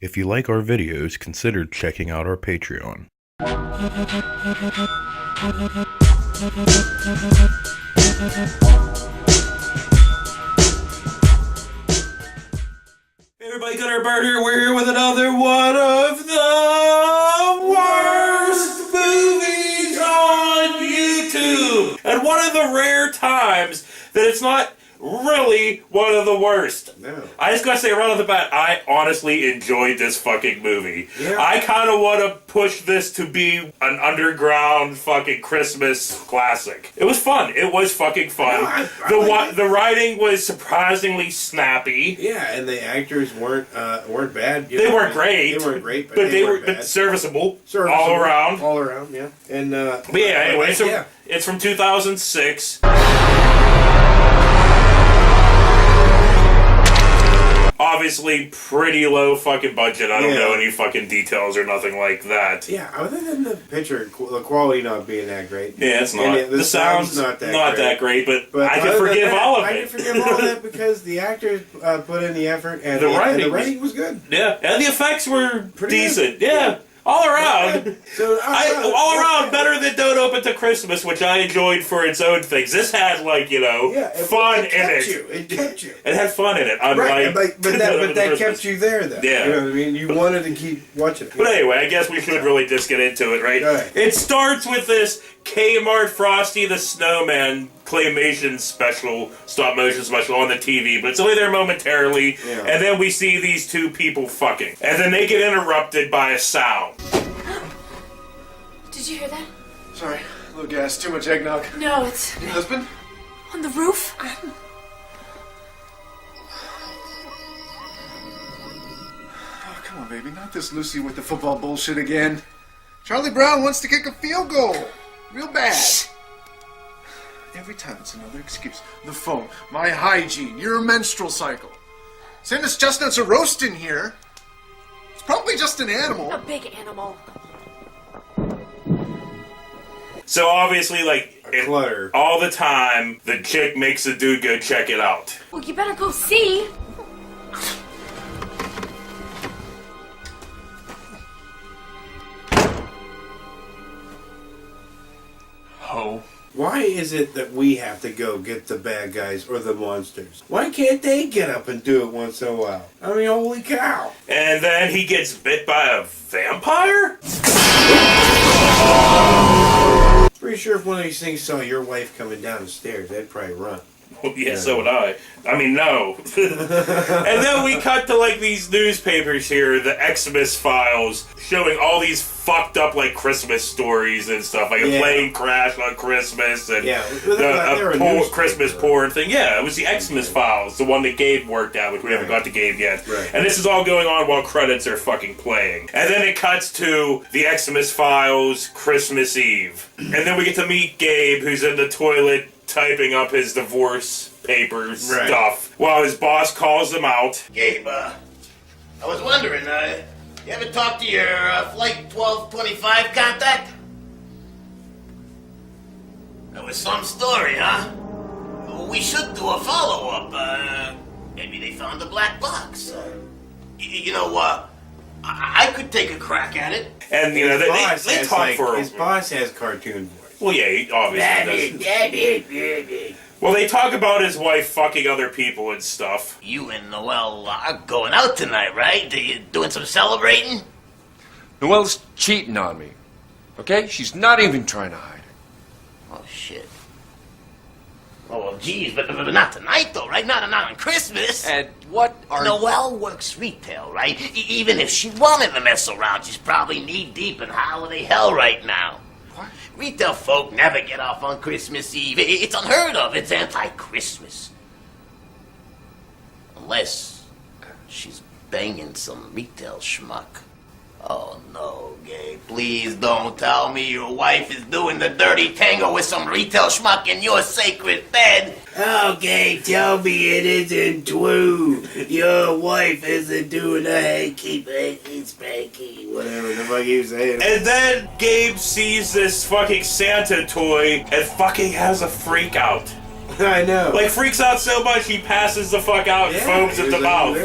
If you like our videos, consider checking out our Patreon. Hey everybody, Gunner Bird here. We're here with another one of the worst movies on YouTube. And one of the rare times that it's not really one of the worst. No. I just gotta say right off the bat, I honestly enjoyed this fucking movie. Yeah. I kind of want to push this to be an underground fucking Christmas classic. It was fun. It was fucking fun. No, the writing was surprisingly snappy. Yeah, and the actors weren't bad. They weren't great. They weren't great, but they were bad. serviceable. All around. All around, yeah. And But yeah, anyway, it's from 2006. Obviously, pretty low fucking budget. I don't know any fucking details or nothing like that. Yeah, other than the picture, the quality not being that great. Yeah, it's not. The sound's not that great, but I can forgive all of it. I can forgive all of it because the actors put in the effort and the writing was good. Yeah, and the effects were pretty decent. Good. Yeah. All around. All around better than Don't Open to Christmas, which I enjoyed for its own things. This had, like, fun in it. It kept you. It had fun in it. Right, but that kept you there, though. Yeah. You know what I mean? You wanted to keep watching it. But anyway, I guess we should really just get into it, right? It starts with this Kmart Frosty the Snowman claymation special, stop motion special on the TV, but it's only there momentarily, and then we see these two people fucking. And then they get interrupted by a sound. Did you hear that? Sorry, a little gas, too much eggnog. No, it's Your husband? on the roof. Oh, come on, baby, not this Lucy with the football bullshit again. Charlie Brown wants to kick a field goal. Real bad. Shh. Every time it's another excuse. The phone, my hygiene, your menstrual cycle. Sandus Chestnut's a roast in here. It's probably just an animal. A big animal. So obviously, clutter. all the time, the chick makes the dude go check it out. Well, you better go see. Oh. Why is it that we have to go get the bad guys or the monsters? Why can't they get up and do it once in a while? I mean, holy cow. And then he gets bit by a vampire? Pretty sure if one of these things saw your wife coming down the stairs, they'd probably run. Well, yeah, so would I. I mean, no. And then we cut to, these newspapers here, the Xmas Files, showing all these fucked up, Christmas stories and stuff. Like a plane crash on Christmas and a Christmas porn thing. Yeah, it was the Xmas Files, the one that Gabe worked at, which we haven't got to Gabe yet. Right. And this is all going on while credits are fucking playing. And then it cuts to the Xmas Files Christmas Eve. And then we get to meet Gabe, who's in the toilet typing up his divorce papers stuff while his boss calls him out. Gabe, I was wondering, you ever talked to your Flight 1225 contact? That was some story, huh? We should do a follow-up. Maybe they found the black box. I could take a crack at it. And, they talk for... His boss has cartoon voice. Well, yeah, he obviously does. Well, they talk about his wife fucking other people and stuff. You and Noelle are going out tonight, right? You doing some celebrating? Noelle's cheating on me. Okay? She's not even trying to hide it. Oh, shit. Oh, well, geez, but not tonight, though, right? Not on Christmas. And what are... Noelle works retail, right? Even if she wanted to mess around, she's probably knee-deep in holiday hell right now. What? Retail folk never get off on Christmas Eve. It's unheard of. It's anti-Christmas. Unless she's banging some retail schmuck. Oh, no, Gabe. Please don't tell me your wife is doing the dirty tango with some retail schmuck in your sacred bed. Oh, Gabe, tell me it isn't true. Your wife isn't doing the hanky-panky spanky. Whatever the fuck you saying. And then Gabe sees this fucking Santa toy and fucking has a freak out. I know. Like, freaks out so much he passes the fuck out and foams at the mouth.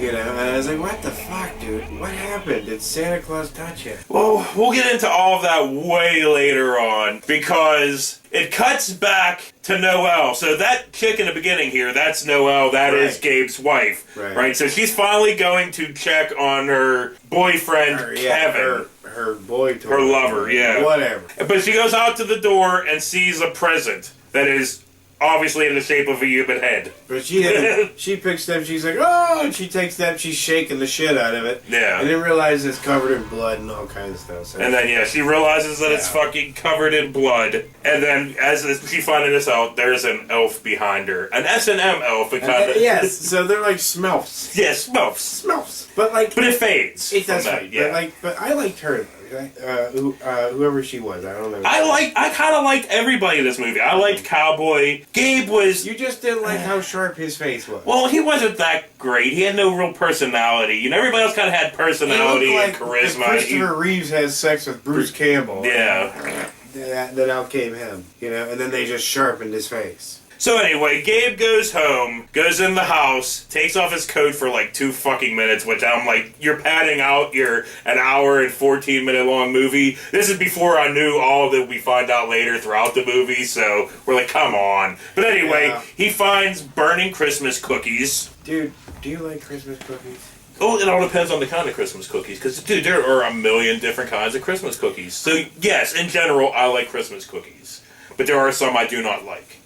You know, and I was like, what the fuck, dude? What happened? Did Santa Claus touch you? Well, we'll get into all of that way later on, because it cuts back to Noelle. So that chick in the beginning here, that's Noelle. That is Gabe's wife. Right. So she's finally going to check on her boyfriend, Kevin. Her boy toy. Her lover, yeah. Whatever. But she goes out to the door and sees a present that is obviously in the shape of a human head. But she picks them, she's like, oh, and she takes them, she's shaking the shit out of it. Yeah. And then realizes it's covered in blood and all kinds of stuff. So. And then, she realizes that it's fucking covered in blood. And then, as she finding this out, there's an elf behind her. An S&M elf. Yes, so they're like Smurfs. Yeah, Smurfs. Smurfs. But it fades. It does fade. Yeah. But I liked her. Whoever she was, I don't know. I kind of liked everybody in this movie. I liked Cowboy. Gabe was... You just didn't like how sharp his face was. Well, he wasn't that great. He had no real personality. You know, everybody else kind of had personality and charisma. If Christopher Reeves has sex with Bruce Campbell. Yeah. Then out came him, you know, and then they just sharpened his face. So anyway, Gabe goes home, goes in the house, takes off his coat for like 2 fucking minutes, which I'm like, you're padding out your an hour and 14-minute long movie. This is before I knew all that we find out later throughout the movie, so we're like, come on. But anyway, he finds burning Christmas cookies. Dude, do you like Christmas cookies? Oh, it all depends on the kind of Christmas cookies, because, dude, there are a million different kinds of Christmas cookies. So, yes, in general, I like Christmas cookies. But there are some I do not like.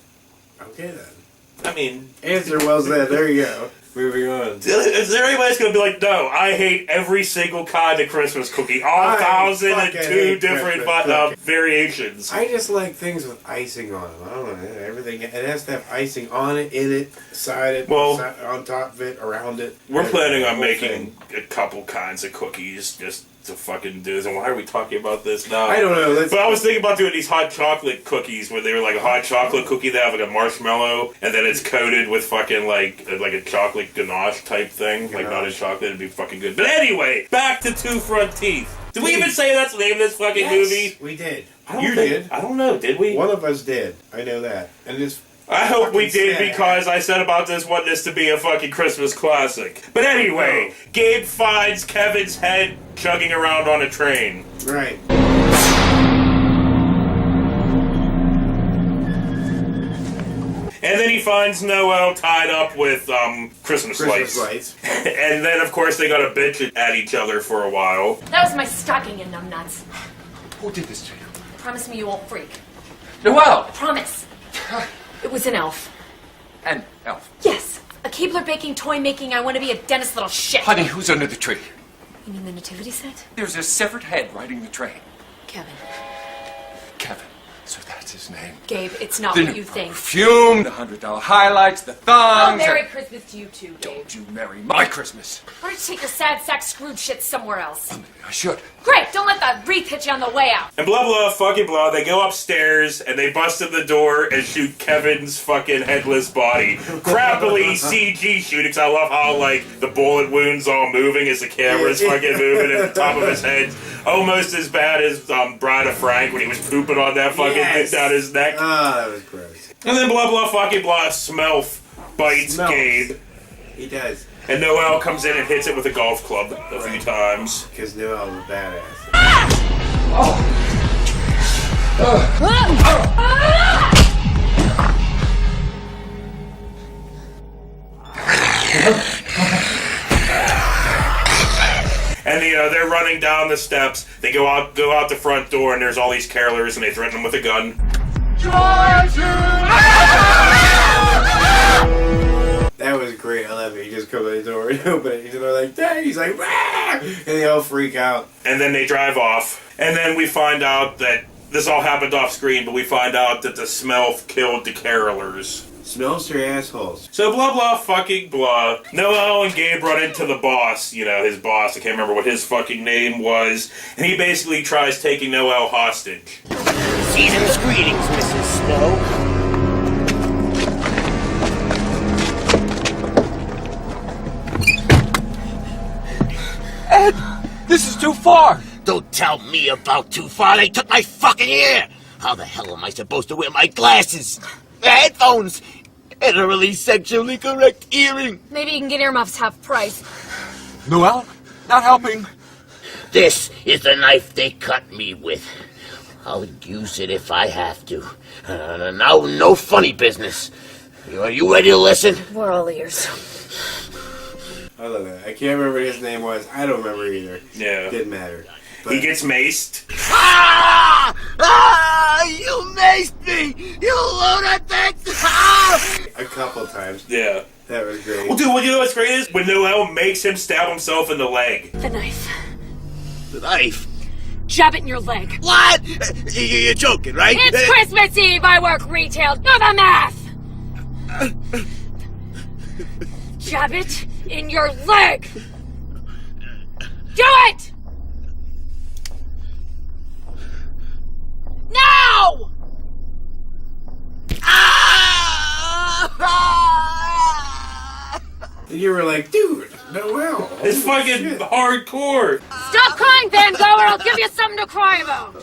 Okay, then. I mean... Answer well said. There you go. Moving on. Is there anybody that's going to be like, no, I hate every single kind of Christmas cookie. All 1,002 different variations. I just like things with icing on them. I don't know. Everything. It has to have icing on it, in it, beside it, on top of it, around it. We're planning on making a couple kinds of cookies just to fucking do this. And why are we talking about this now? I don't know. But I was thinking about doing these hot chocolate cookies where they were like a hot chocolate cookie that have like a marshmallow and then it's coated with fucking like a chocolate ganache type thing. Like not a chocolate, it'd be fucking good. But anyway, back to Two Front Teeth. Did we even say that's the name of this fucking movie? We did. You did? I don't know. Did we? One of us did. I know that. And it's I hope we did because I said about this wanting this to be a fucking Christmas classic. But anyway, Gabe finds Kevin's head chugging around on a train. Right. And then he finds Noelle tied up with Christmas lights. And then, of course, they got to bitch at each other for a while. That was my stocking, you numbnuts. Who did this to you? Promise me you won't freak. Noelle! Promise. It was an elf. An elf? Yes. A Keebler baking, toy making, I want to be a dentist little shit. Honey, who's under the tree? You mean the nativity set? There's a severed head riding the train. Kevin. Kevin. So that's his name. Gabe, it's not what you think. Perfume, the $100 highlights, the thongs. Oh, Merry Christmas to you too, Gabe. Don't you marry my Christmas. Why don't you take your sad sack Scrooge shit somewhere else? Maybe I should. Great, don't let the wreath hit you on the way out. And blah, blah, fucking blah. They go upstairs and they bust in the door and shoot Kevin's fucking headless body. Crappily CG shooting, because I love how, like, the bullet wounds all moving as the camera's fucking moving at the top of his head. Almost as bad as Bride of Frank when he was pooping on that fucking thing down his neck. Oh, that was gross. And then blah, blah, fucking blah, Smelf bites Gabe. He does. And Noelle comes in and hits it with a golf club a few times. Because Noelle's a badass. And they're running down the steps. They go out the front door, and there's all these carolers, and they threaten them with a gun. That was great. I love it. He just comes to the door and open it. They're like, dang. He's like, "Rah!" And they all freak out. And then they drive off. And then we find out that this all happened off screen, but we find out that the Smelf killed the carolers. Smells their assholes. So blah, blah, fucking blah. Noelle and Gabe run into the boss, his boss. I can't remember what his fucking name was. And he basically tries taking Noelle hostage. Season's greetings, Mrs. Snow. Ed, this is too far. Don't tell me about too far. They took my fucking ear. How the hell am I supposed to wear my glasses, headphones, and a really sexually correct earring? Maybe you can get earmuffs half price. Noel, not helping. This is the knife they cut me with. I'll use it if I have to. Now, no funny business. Are you ready to listen? We're all ears. I love that. I can't remember what his name was. I don't remember either. Yeah. Didn't matter. But He gets maced. Ah! Ah! You maced me! You lunatic! Ah! a couple times. Yeah. That was great. Well, dude, you know what's great is when Noel makes him stab himself in the leg. The knife. The knife? Jab it in your leg. What? You're joking, right? It's Christmas Eve. I work retail. Do the math. Jab it in your leg. Do it. Now. You were like, dude, Noel. It's fucking hardcore. Stop crying, Van Gogh, or I'll give you something to cry about.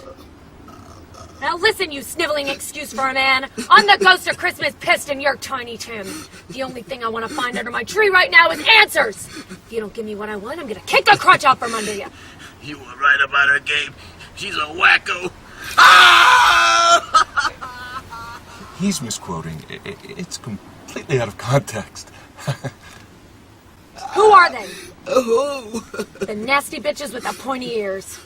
Now listen, you sniveling excuse for a man. I'm the ghost of Christmas pissed in your Tiny Tim. The only thing I want to find under my tree right now is answers. If you don't give me what I want, I'm gonna kick the crotch out from under you. You were right about her, Gabe. She's a wacko. Ah! He's misquoting. It's completely out of context. Who are they? Who? The nasty bitches with the pointy ears.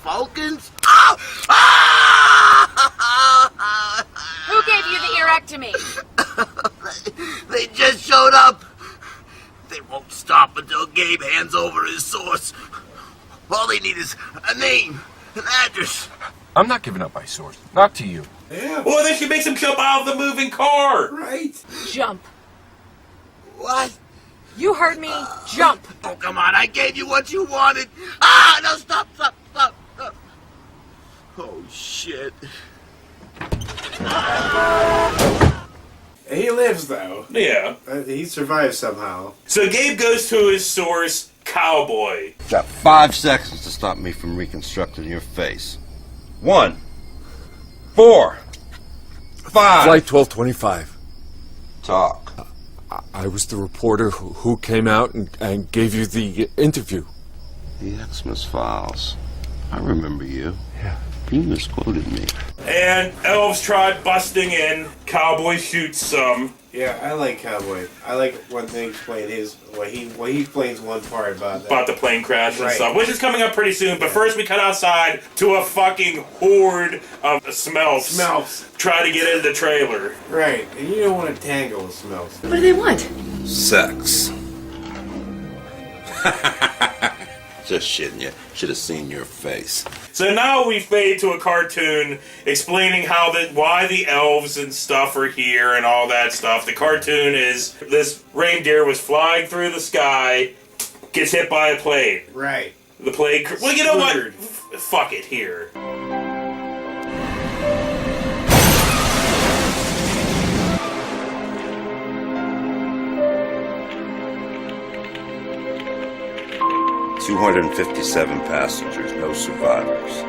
Falcons? Ah! Ah! Who gave you the erectomy? They just showed up. They won't stop until Gabe hands over his source. All they need is a name, an address. I'm not giving up my source. Not to you. Yeah. Well, then she makes him jump out of the moving car. Right. Jump. What? You heard me. Jump. Oh, come on. I gave you what you wanted. Ah, no, stop. Oh, shit. He lives, though. Yeah. He survives somehow. So Gabe goes to his source, Cowboy. Got 5 seconds to stop me from reconstructing your face. 1, 4, 5. Flight 1225. Talk. I was the reporter who came out and gave you the interview. The Xmas Files. I remember you. Yeah. You misquoted me. And elves try busting in. Cowboy shoots some. Yeah, I like Cowboy. I like when they explain what he explains one part about that. About the plane crash and Right. stuff, which is coming up pretty soon. But first, we cut outside to a fucking horde of Smelfs. Try to get in the trailer. Right, and you don't want to tangle with Smells. What do they want? Sex. Just shitting you. Should have seen your face. So now we fade to a cartoon explaining why the elves and stuff are here and all that stuff. The cartoon is this reindeer was flying through the sky, gets hit by a plane. Right. The plane. Well, you know what? Screwed. Fuck it here. $257 passengers, no survivors.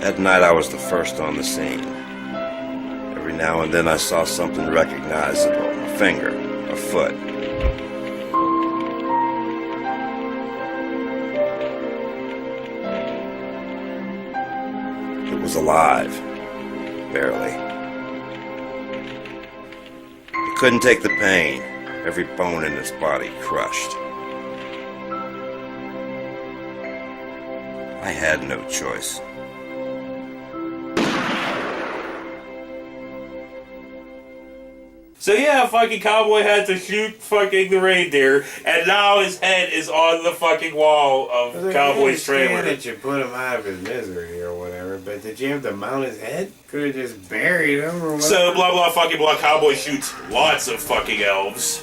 That night I was the first on the scene. Every now and then I saw something recognizable. A finger, a foot. It was alive. Barely. It couldn't take the pain. Every bone in its body crushed. I had no choice. So yeah, fucking Cowboy had to shoot fucking the reindeer, and now his head is on the fucking wall of Cowboy's trailer. That you put him out of his misery or whatever, but did you have to mount his head? Could have just buried him or what? So blah blah fucking blah. Cowboy shoots lots of fucking elves.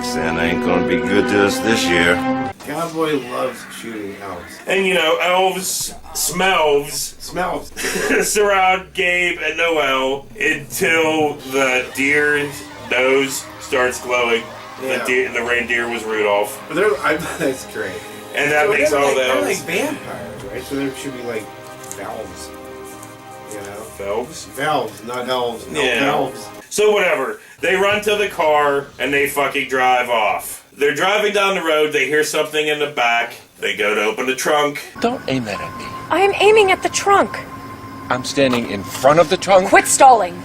Santa ain't gonna be good to us this year. Cowboy loves shooting elves. And you know, elves smells surround Gabe and Noelle until the deer's nose starts glowing. Yeah. The reindeer was Rudolph. That's great. And that makes all the They're elves. like vampires, right? So there should be like valves. You know? Elves? Valves, not elves. No, Yeah. valves. So whatever. They run to the car and they fucking drive off. They're driving down the road. They hear something in the back. They go to open the trunk. Don't aim that at me. I am aiming at the trunk. I'm standing in front of the trunk. Quit stalling.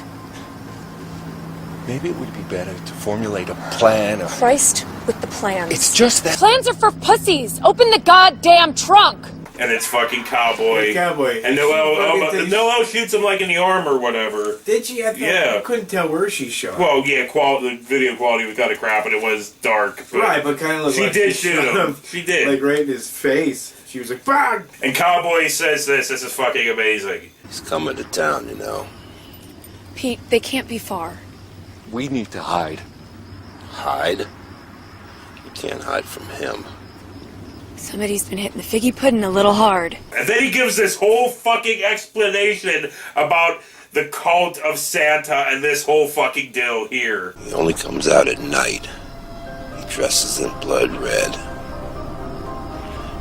Maybe it would be better to formulate a plan of... Christ with the plans. It's just that... Plans are for pussies. Open the goddamn trunk. And it's fucking Cowboy. The cowboy. And Noelle shoots him like in the arm or whatever. Did she? I couldn't tell where she shot. Well, yeah, the video quality was kind of crap and it was dark. But right, but kind of looked she like did she shoot shot him. She did. Like right in his face. She was like, "Bang!" And Cowboy says this. This is fucking amazing. He's coming to town, you know. Pete, they can't be far. We need to hide. Hide? You can't hide from him. Somebody's been hitting the figgy pudding a little hard. And then he gives this whole fucking explanation about the cult of Santa and this whole fucking deal here. He only comes out at night. He dresses in blood red.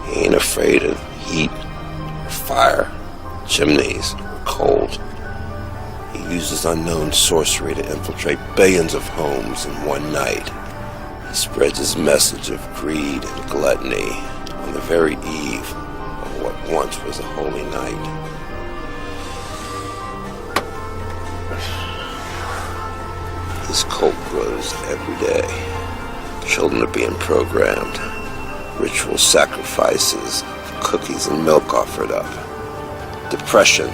He ain't afraid of heat, or fire, chimneys, or cold. He uses unknown sorcery to infiltrate billions of homes in one night. He spreads his message of greed and gluttony on the very eve of what once was a holy night. This cult grows every day. Children are being programmed. Ritual sacrifices, cookies and milk offered up. Depression,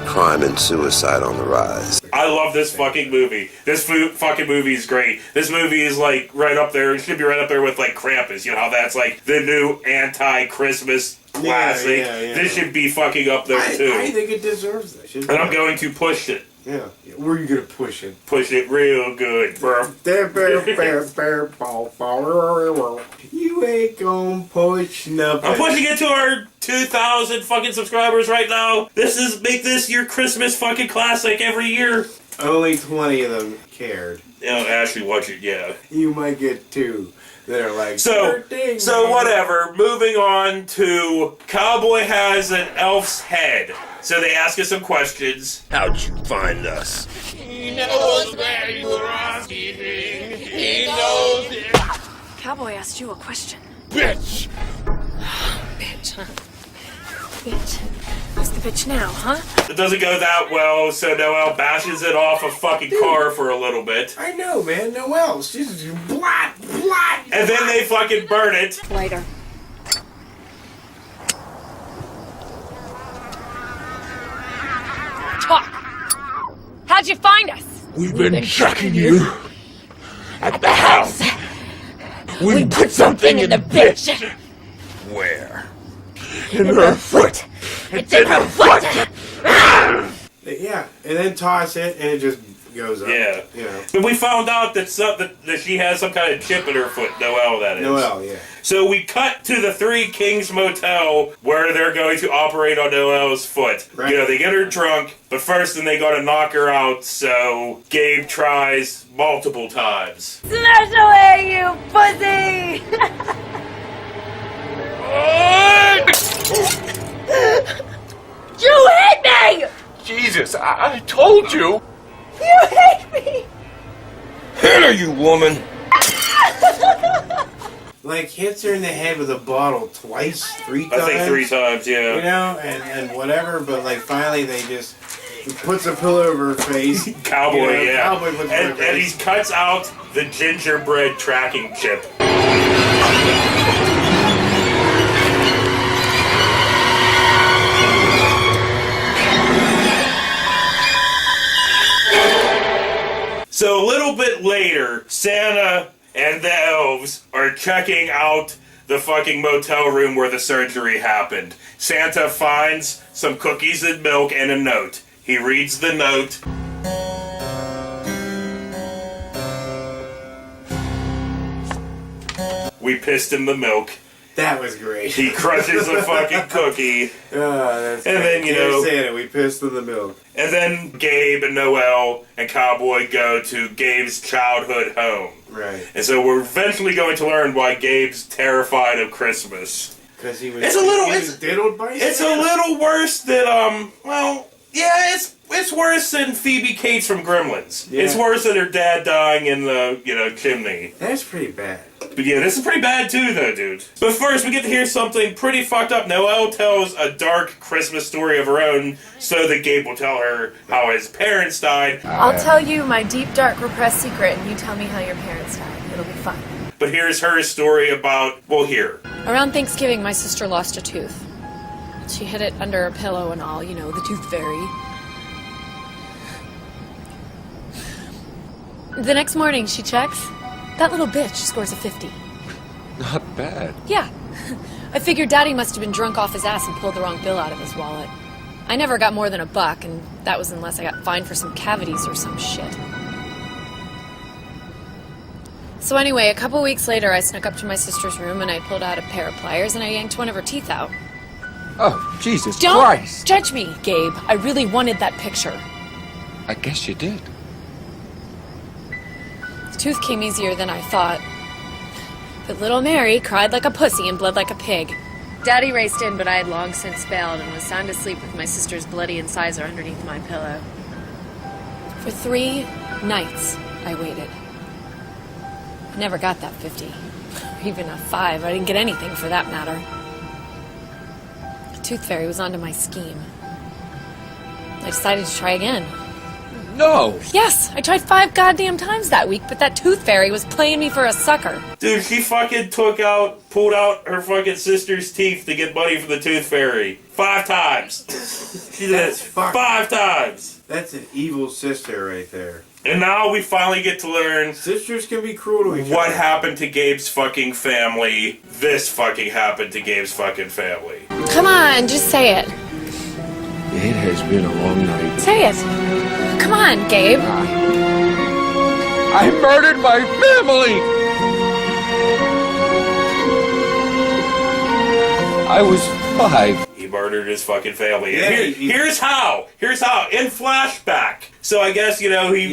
crime and suicide on the rise. I love this fucking movie. This fucking movie is great. This movie is like right up there. It should be right up there with like Krampus. You know how that's like the new anti-Christmas classic. Yeah. This should be fucking up there too. I think it deserves that. And I'm going to push it. Yeah. Where are you gonna push it? Push it real good, bro. You ain't gonna push nothing. I'm pushing it to our 2,000 fucking subscribers right now. Make this your Christmas fucking classic every year. Only 20 of them cared. You know, Ashley, watch it, yeah. You might get 2 that are like, So whatever. Moving on to Cowboy has an elf's head. So they ask us some questions. How'd you find us? He knows where you are sleeping. He knows it. Cowboy asked you a question. Bitch! Bitch, huh? Bitch. Who's the bitch now, huh? It doesn't go that well, so Noelle bashes it off a fucking car for a little bit. I know, man. Noelle. She's blah. And then they fucking burn it. Later. Talk. How'd you find us? We've been tracking you at the house. We put something in the bitch. Where? In her foot. It's in her foot. Yeah, and then toss it, and it just goes up. Yeah. You know. But we found out that she has some kind of chip in her foot. Noelle, that is. Noelle, yeah. So we cut to the Three Kings Motel where they're going to operate on Noelle's foot. Right. You know, they get her drunk, but first then they got to knock her out, so Gabe tries multiple times. Smash away, you pussy! You hit me! Jesus, I told you! You hit me! Hit her, you woman! Like, hits her in the head with a bottle twice, 3 times. I think 3 times, yeah. You know, and whatever, but like finally they just puts a pillow over her face. Cowboy, You know, yeah. Cowboy puts it over her And he face. cuts out the gingerbread tracking chip. So a little bit later, Santa and the elves are checking out the fucking motel room where the surgery happened. Santa finds some cookies and milk and a note. He reads the note. We pissed in the milk. That was great. He crushes the fucking cookie. That's And then, you know... Santa, we pissed in the milk. And then Gabe and Noelle and Cowboy go to Gabe's childhood home. Right. And so we're eventually going to learn why Gabe's terrified of Christmas. Because he was diddled by Santa. It's a little worse than, it's worse than Phoebe Cates from Gremlins. Yeah. It's worse than her dad dying in the, chimney. That's pretty bad. But yeah, this is pretty bad too, though, dude. But first, we get to hear something pretty fucked up. Noelle tells a dark Christmas story of her own so that Gabe will tell her how his parents died. I'll tell you my deep, dark, repressed secret, and you tell me how your parents died. It'll be fun. But here's her story about, here. Around Thanksgiving, my sister lost a tooth. She hid it under a pillow and all, the tooth fairy. The next morning, she checks. That little bitch scores a 50. Not bad. Yeah. I figured Daddy must have been drunk off his ass and pulled the wrong bill out of his wallet. I never got more than $1, and that was unless I got fined for some cavities or some shit. So anyway, a couple weeks later, I snuck up to my sister's room and I pulled out a pair of pliers and I yanked one of her teeth out. Oh, Jesus Don't Christ. judge me, Gabe. I really wanted that picture. I guess you did. The tooth came easier than I thought. But little Mary cried like a pussy and bled like a pig. Daddy raced in, but I had long since bailed and was sound asleep with my sister's bloody incisor underneath my pillow. For 3 nights, I waited. I never got that 50. Or even a 5. I didn't get anything for that matter. The tooth fairy was onto my scheme. I decided to try again. No! Yes, I tried 5 goddamn times that week, but that tooth fairy was playing me for a sucker. Dude, she fucking pulled out her fucking sister's teeth to get money for the tooth fairy. 5 times. She did it 5 times. That's an evil sister right there. And now we finally get to learn... Sisters can be cruel to each other. What happened to Gabe's fucking family. This fucking happened to Gabe's fucking family. Come on, just say it. It has been a long night. Say it. Come on, Gabe. I murdered my family! I was 5. He murdered his fucking family. Yeah, here's how. In flashback. So I guess, he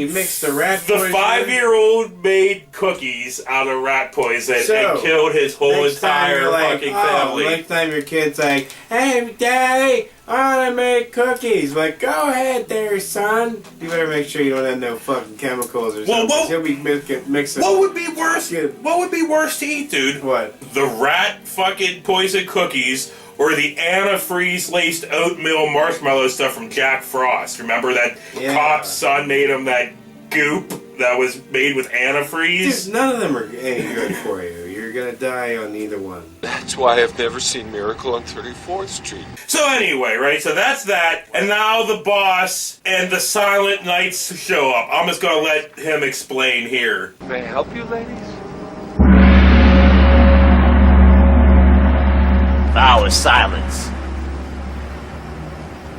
mixed the rat poison. The 5-year-old made cookies out of rat poison and killed his whole entire fucking family. Next time your kid's like, hey, Daddy, I want to make cookies. Like, go ahead there, son. You better make sure you don't have no fucking chemicals or something. He'll be mixing. What would be worse? What would be worse to eat, dude? What? The rat fucking poison cookies or the antifreeze-laced oatmeal marshmallow stuff from Jack Frost. Remember that cop's son made him that goop that was made with antifreeze? Dude, none of them are any good for you. You're going to die on either one. That's why I've never seen Miracle on 34th Street. So anyway, right, so that's that. And now the boss and the Silent Knights show up. I'm just going to let him explain here. May I help you, ladies? Our silence.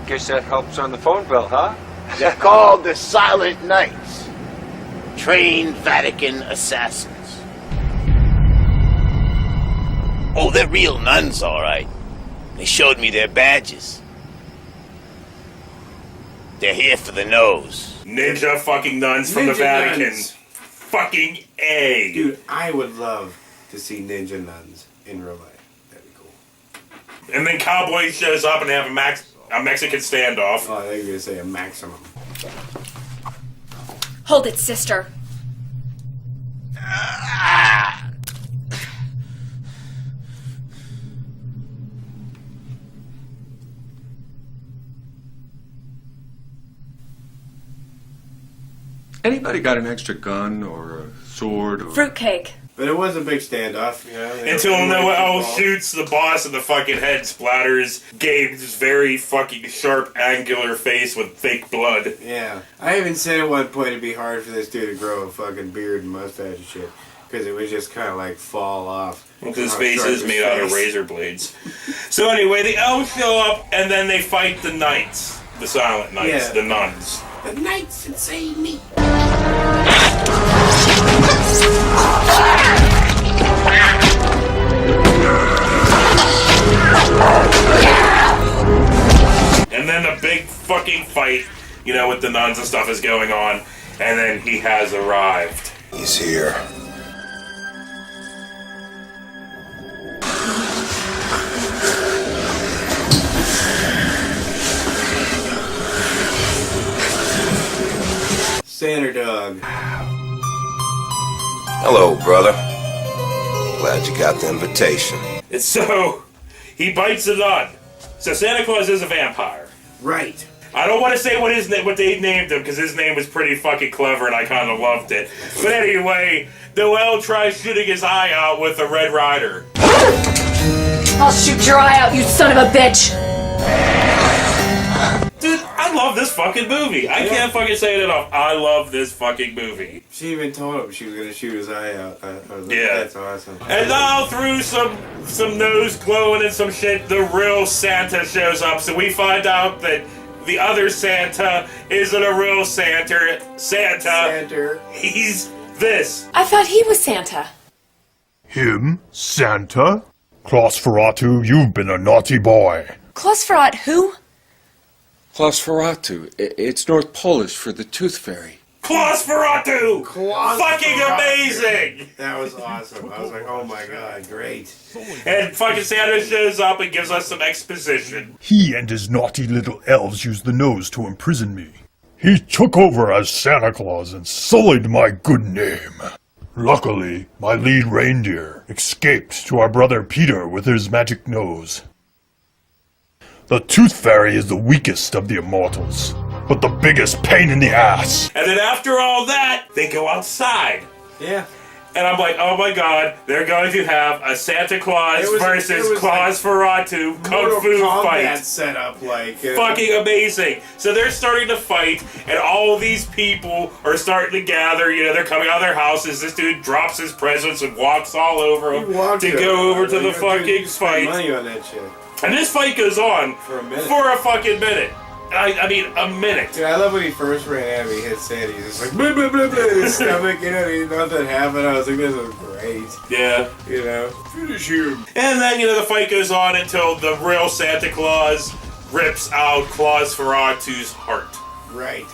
Guess that helps on the phone bill, huh? They're called the Silent Knights. Trained Vatican assassins. Oh, they're real nuns, all right. They showed me their badges. They're here for the nose. Ninja fucking nuns from the Vatican. Nuns. Fucking A. Dude, I would love to see ninja nuns in real life. And then Cowboy shows up and they have a Mexican standoff. Oh, I think you're going to say a maximum. Hold it, sister. Anybody got an extra gun or a sword or... Fruitcake. But it was a big standoff, Until Noelle shoots the boss in the fucking head, splatters Gabe's very fucking sharp, angular face with fake blood. Yeah. I even said at one point it'd be hard for this dude to grow a fucking beard and mustache and shit. Because it would just kind of fall off. His face is made out of razor blades. So anyway, the elves show up and then they fight the knights. The Silent Knights, the nuns. The knights that save me. And then a big fucking fight, you know, with the nuns and stuff is going on. And then he has arrived. He's here. Santa dog. Hello, brother. Glad you got the invitation. And so, he bites the nun. So Santa Claus is a vampire. Right. I don't want to say what they named him, because his name was pretty fucking clever and I kind of loved it. But anyway, Noel tries shooting his eye out with a Red Rider. I'll shoot your eye out, you son of a bitch! Dude, I love this fucking movie. I can't fucking say it enough. I love this fucking movie. She even told him she was gonna shoot his eye out. Yeah. That's awesome. And now through some nose glowing and some shit, the real Santa shows up. So we find out that the other Santa isn't a real Santa. Santa. He's this. I thought he was Santa. Him? Santa? Klausferatu, you've been a naughty boy. Klausferat who? Klausferatu. It's North Polish for the Tooth Fairy. Klausferatu! Fucking amazing! That was awesome. I was like, oh my god, great. And fucking Santa shows up and gives us some exposition. He and his naughty little elves used the nose to imprison me. He took over as Santa Claus and sullied my good name. Luckily, my lead reindeer escaped to our brother Peter with his magic nose. The Tooth Fairy is the weakest of the immortals, but the biggest pain in the ass. And then after all that, they go outside. Yeah. And I'm like, oh my god, they're going to have a Santa Claus versus Klausferatu Kung Fu fight. Setup, like fucking amazing. So they're starting to fight, and all these people are starting to gather. You know, they're coming out of their houses. This dude drops his presents and walks all over them to go over to the fucking fight. Money on that shit. And this fight goes on for a minute. For a fucking minute. I mean, a minute. Dude, I love when he first ran at me, hit Sandy. He's just like, blah, blah, blah, blah, in his stomach, you know, nothing happened. I was like, this is great. Yeah. You know, finish him. And then, you know, the fight goes on until the real Santa Claus rips out Klausferatu's heart. Right.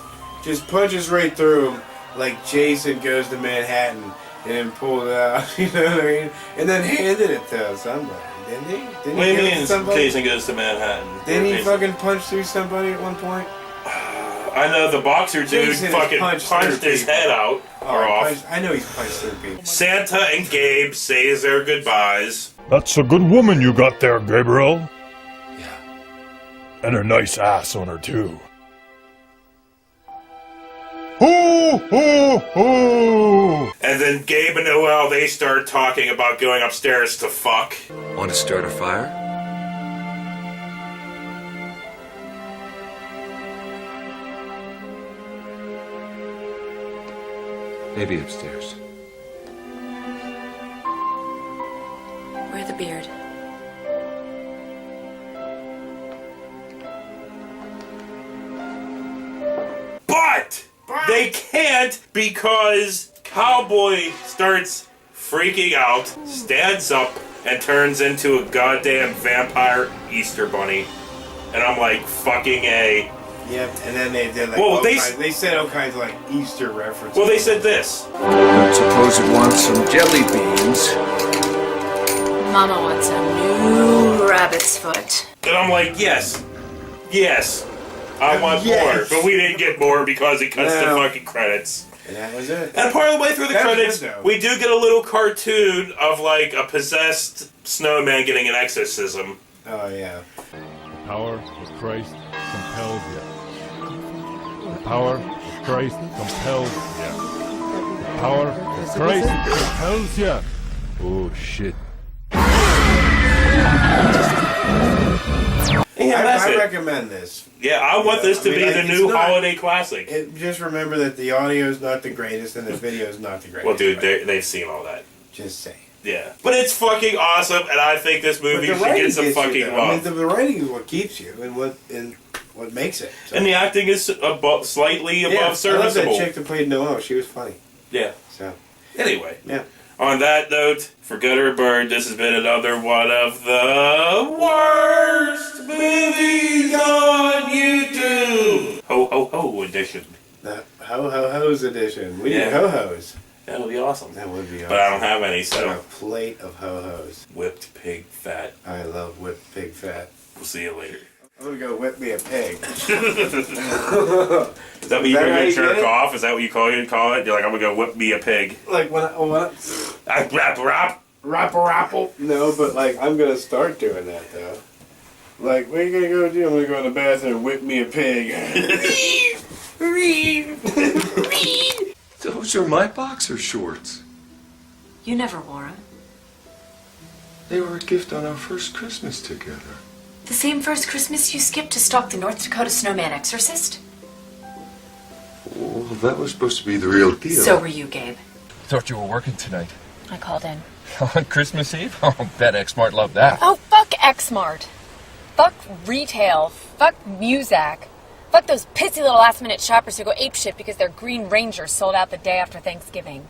Just punches right through him like Jason goes to Manhattan and then pulled it out, you know what I mean? And then handed it to somebody. Didn't he? What do you mean Jason goes to Manhattan? Didn't he fucking punch through somebody at one point? I know the boxer dude fucking punched his head out or off. I know he's punched through people. Santa and Gabe say their goodbyes. That's a good woman you got there, Gabriel. Yeah. And a nice ass on her, too. Hoo, hoo, hoo. And then Gabe and Noel, they start talking about going upstairs to fuck. Want to start a fire? Maybe upstairs. Wear the beard. But they can't because Cowboy starts freaking out, stands up, and turns into a goddamn vampire Easter bunny. And I'm like, fucking A. Yep, and then they did like they said all kinds of like Easter references. Well, they said this. Don't suppose it wants some jelly beans. Mama wants a new rabbit's foot. And I'm like, yes, I want more. But we didn't get more because it cuts the fucking credits. And that was it. And part of the way through the credits, we do get a little cartoon of like a possessed snowman getting an exorcism. Oh yeah. The power of Christ compels you. The power of Christ compels you. The power of Christ compels you. Oh shit. Yeah, I recommend this. Yeah, I want this to be the new holiday classic. Just remember that the audio is not the greatest and the video is not the greatest. Well, dude, they've seen all that. Just saying. Yeah. But it's fucking awesome, and I think this movie should get some fucking love. I mean, the writing is what keeps you and what makes it. So. And the acting is slightly above serviceable. I love that chick that played Noel. She was funny. Yeah. So. Anyway. Yeah. On that note, for good or bird, this has been another one of the worst movies on YouTube. edition. The ho-ho-hos edition. We need ho-hos. That would be awesome. That would be awesome. But I don't have any, so... And a plate of ho-hos. Whipped pig fat. I love whipped pig fat. We'll see you later. I'm gonna go whip me a pig. Is that what you gonna jerk off? Is that what you call it? You're like, I'm gonna go whip me a pig. Like when Rap. No, but like I'm gonna start doing that though. Like, where you gonna go do? I'm gonna go in the bathroom and whip me a pig. Those are my boxer shorts. You never wore them. They were a gift on our first Christmas together. The same first Christmas you skipped to stalk the North Dakota snowman exorcist? Well, that was supposed to be the real deal. So were you, Gabe. Thought you were working tonight. I called in. On Christmas Eve? Oh, bet X-Mart loved that. Oh, fuck X-Mart. Fuck retail. Fuck Muzak. Fuck those pissy little last-minute shoppers who go apeshit because their Green Ranger sold out the day after Thanksgiving.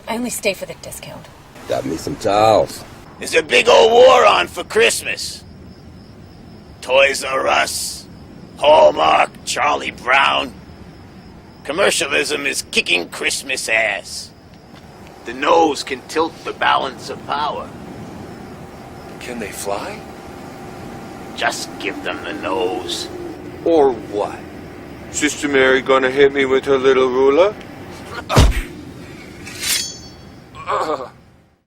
I only stay for the discount. Got me some towels. There's a big old war on for Christmas. Toys R Us, Hallmark, Charlie Brown. Commercialism is kicking Christmas ass. The nose can tilt the balance of power. Can they fly? Just give them the nose. Or what? Sister Mary gonna hit me with her little ruler?